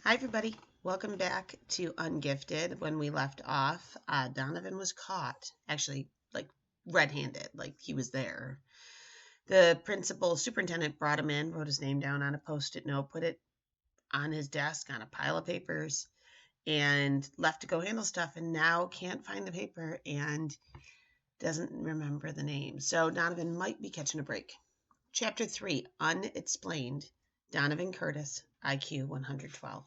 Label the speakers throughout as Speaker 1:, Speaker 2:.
Speaker 1: Hi, everybody. Welcome back to Ungifted. When we left off, Donovan was caught, actually, red-handed, like he was there. The superintendent brought him in, wrote his name down on a Post-it note, put it on his desk on a pile of papers, and left to go handle stuff, and now can't find the paper and doesn't remember the name. So Donovan might be catching a break. Chapter 3, Unexplained, Donovan Curtis, IQ 112.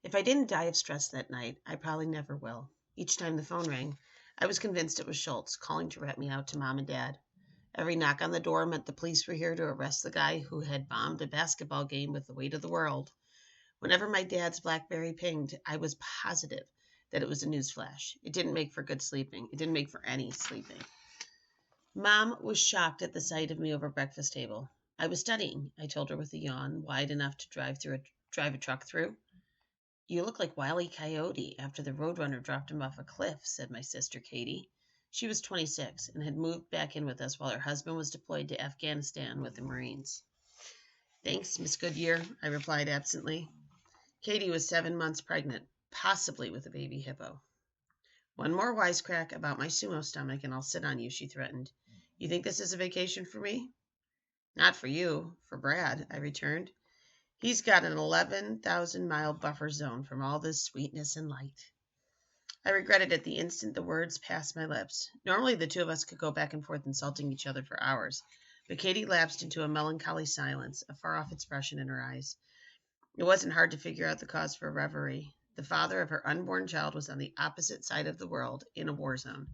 Speaker 1: If I didn't die of stress that night, I probably never will. Each time the phone rang, I was convinced it was Schultz calling to rat me out to Mom and Dad. Every knock on the door meant the police were here to arrest the guy who had bombed a basketball game with the weight of the world. Whenever my dad's BlackBerry pinged, I was positive that it was a newsflash. It didn't make for good sleeping. It didn't make for any sleeping. Mom was shocked at the sight of me over breakfast table. I was studying, I told her with a yawn wide enough to drive a truck through. You look like Wile E. Coyote after the Roadrunner dropped him off a cliff, said my sister Katie. She was 26 and had moved back in with us while her husband was deployed to Afghanistan with the Marines. Thanks, Miss Goodyear, I replied absently. Katie was 7 months pregnant, possibly with a baby hippo. One more wisecrack about my sumo stomach and I'll sit on you, she threatened. You think this is a vacation for me? Not for you, for Brad, I returned. He's got an 11,000-mile buffer zone from all this sweetness and light. I regretted it the instant the words passed my lips. Normally the two of us could go back and forth insulting each other for hours, but Katie lapsed into a melancholy silence, a far-off expression in her eyes. It wasn't hard to figure out the cause for reverie. The father of her unborn child was on the opposite side of the world, in a war zone.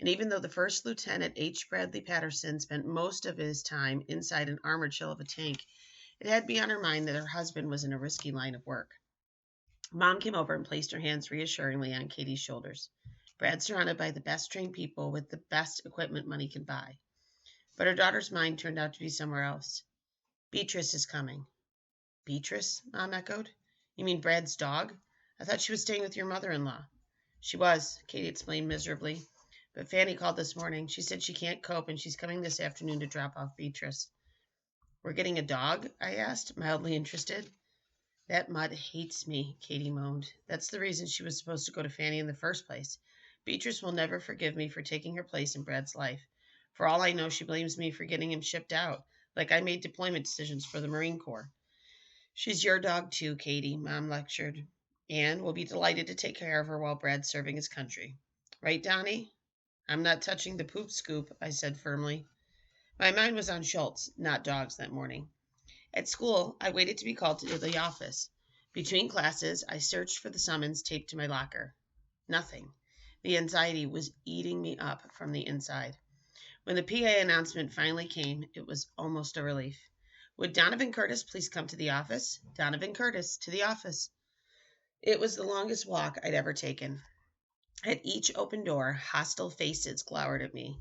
Speaker 1: And even though the first Lieutenant H. Bradley Patterson spent most of his time inside an armored shell of a tank, it had to be on her mind that her husband was in a risky line of work. Mom came over and placed her hands reassuringly on Katie's shoulders. Brad's surrounded by the best trained people with the best equipment money can buy. But her daughter's mind turned out to be somewhere else. Beatrice is coming. Beatrice? Mom echoed. You mean Brad's dog? I thought she was staying with your mother-in-law. She was, Katie explained miserably. But Fanny called this morning. She said she can't cope and she's coming this afternoon to drop off Beatrice. We're getting a dog? I asked, mildly interested. That mutt hates me, Katie moaned. That's the reason she was supposed to go to Fanny in the first place. Beatrice will never forgive me for taking her place in Brad's life. For all I know, she blames me for getting him shipped out, like I made deployment decisions for the Marine Corps. She's your dog too, Katie, Mom lectured. And we'll be delighted to take care of her while Brad's serving his country. Right, Donnie? I'm not touching the poop scoop, I said firmly. My mind was on Schultz, not dogs, that morning. At school, I waited to be called to the office. Between classes, I searched for the summons taped to my locker. Nothing. The anxiety was eating me up from the inside. When the PA announcement finally came, it was almost a relief. Would Donovan Curtis please come to the office? Donovan Curtis, to the office. It was the longest walk I'd ever taken. At each open door, hostile faces glowered at me.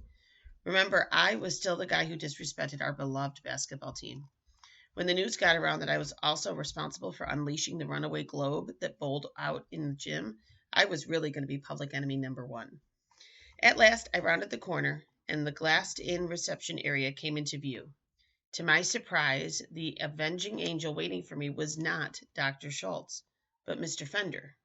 Speaker 1: Remember, I was still the guy who disrespected our beloved basketball team. When the news got around that I was also responsible for unleashing the runaway globe that bowled out in the gym, I was really going to be public enemy number one. At last, I rounded the corner, and the glassed-in reception area came into view. To my surprise, the avenging angel waiting for me was not Dr. Schultz, but Mr. Fender.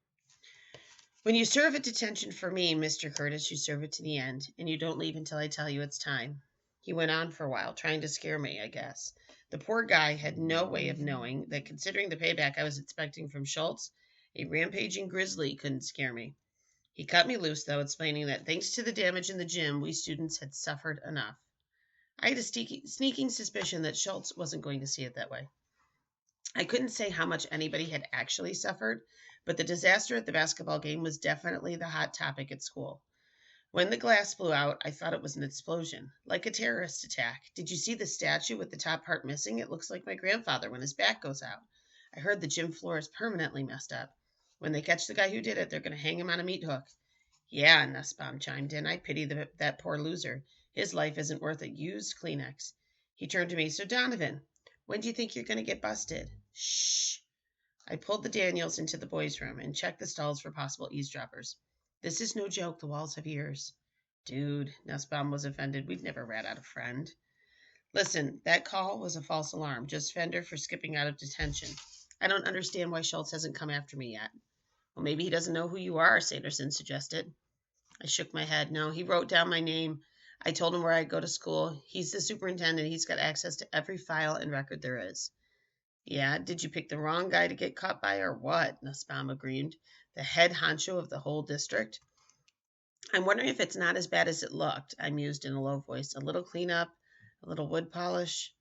Speaker 1: When you serve a detention for me, Mr. Curtis, you serve it to the end, and you don't leave until I tell you it's time. He went on for a while, trying to scare me, I guess. The poor guy had no way of knowing that, considering the payback I was expecting from Schultz, a rampaging grizzly couldn't scare me. He cut me loose, though, explaining that thanks to the damage in the gym, we students had suffered enough. I had a sneaking suspicion that Schultz wasn't going to see it that way. I couldn't say how much anybody had actually suffered, but the disaster at the basketball game was definitely the hot topic at school. When the glass blew out, I thought it was an explosion, like a terrorist attack. Did you see the statue with the top part missing? It looks like my grandfather when his back goes out. I heard the gym floor is permanently messed up. When they catch the guy who did it, they're going to hang him on a meat hook. Yeah, Nussbaum chimed in. I pity that poor loser. His life isn't worth a used Kleenex. He turned to me. So, Donovan, when do you think you're going to get busted? Shh. I pulled the Daniels into the boys' room and checked the stalls for possible eavesdroppers. This is no joke. The walls have ears. Dude, Nussbaum was offended. We'd never rat out a friend. Listen, that call was a false alarm. Just Fender for skipping out of detention. I don't understand why Schultz hasn't come after me yet. Well, maybe he doesn't know who you are, Sanderson suggested. I shook my head. No, he wrote down my name. I told him where I'd go to school. He's the superintendent. He's got access to every file and record there is. Yeah, did you pick the wrong guy to get caught by or what? Nussbaum agreed. The head honcho of the whole district. I'm wondering if it's not as bad as it looked, I mused in a low voice. A little cleanup, a little wood polish.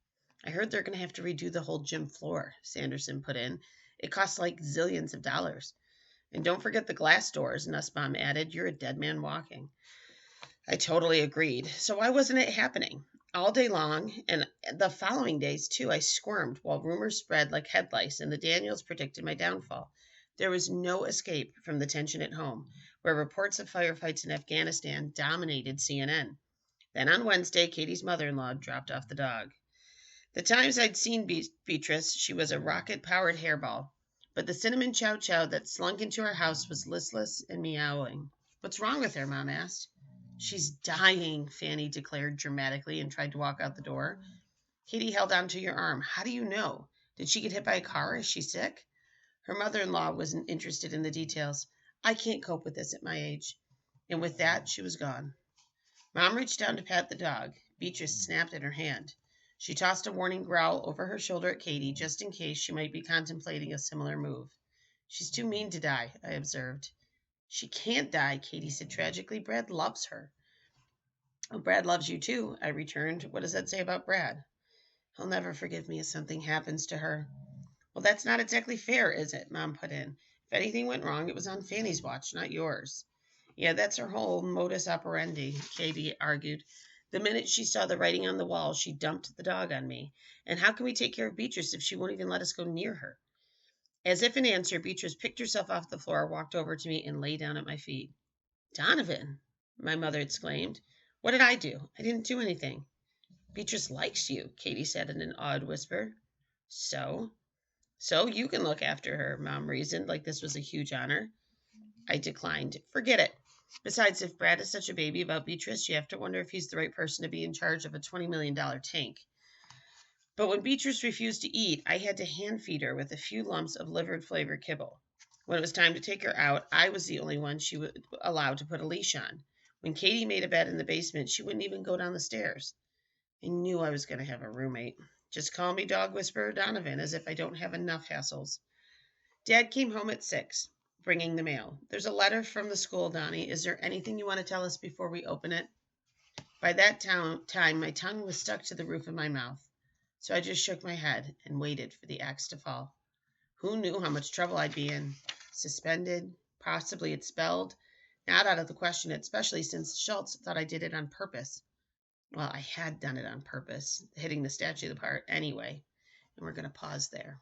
Speaker 1: I heard they're going to have to redo the whole gym floor, Sanderson put in. It costs like zillions of dollars. And don't forget the glass doors, Nussbaum added. You're a dead man walking. I totally agreed. So why wasn't it happening? All day long, and the following days too, I squirmed while rumors spread like head lice, and the Daniels predicted my downfall. There was no escape from the tension at home, where reports of firefights in Afghanistan dominated CNN. Then on Wednesday, Katie's mother-in-law dropped off the dog. The times I'd seen Beatrice, she was a rocket-powered hairball. But the cinnamon chow chow that slunk into our house was listless and meowing. What's wrong with her? Mom asked. She's dying, Fanny declared dramatically and tried to walk out the door. Katie held onto your arm. How do you know? Did she get hit by a car? Is she sick? Her mother-in-law wasn't interested in the details. I can't cope with this at my age. And with that, she was gone. Mom reached down to pat the dog. Beatrice snapped at her hand. She tossed a warning growl over her shoulder at Katie, just in case she might be contemplating a similar move. She's too mean to die, I observed. She can't die, Katie said tragically. Brad loves her. Oh, Brad loves you too, I returned. What does that say about Brad? He'll never forgive me if something happens to her. Well, that's not exactly fair, is it? Mom put in. If anything went wrong, it was on Fanny's watch, not yours. Yeah, that's her whole modus operandi, Katie argued. The minute she saw the writing on the wall, she dumped the dog on me. And how can we take care of Beatrice if she won't even let us go near her? As if in answer, Beatrice picked herself off the floor, walked over to me, and lay down at my feet. Donovan, my mother exclaimed. What did I do? I didn't do anything. Beatrice likes you, Katie said in an awed whisper. So? So you can look after her, Mom reasoned, like this was a huge honor. I declined. Forget it. Besides, if Brad is such a baby about Beatrice, you have to wonder if he's the right person to be in charge of a $20 million tank. But when Beatrice refused to eat, I had to hand feed her with a few lumps of liver-flavored kibble. When it was time to take her out, I was the only one she would allow to put a leash on. When Katie made a bed in the basement, she wouldn't even go down the stairs. I knew I was going to have a roommate. Just call me Dog Whisperer Donovan, as if I don't have enough hassles. Dad came home at 6, bringing the mail. There's a letter from the school, Donnie. Is there anything you want to tell us before we open it? By that time, my tongue was stuck to the roof of my mouth. So I just shook my head and waited for the axe to fall. Who knew how much trouble I'd be in? Suspended, possibly expelled. Not out of the question, especially since Schultz thought I did it on purpose. Well, I had done it on purpose, hitting the statue apart anyway. And we're going to pause there.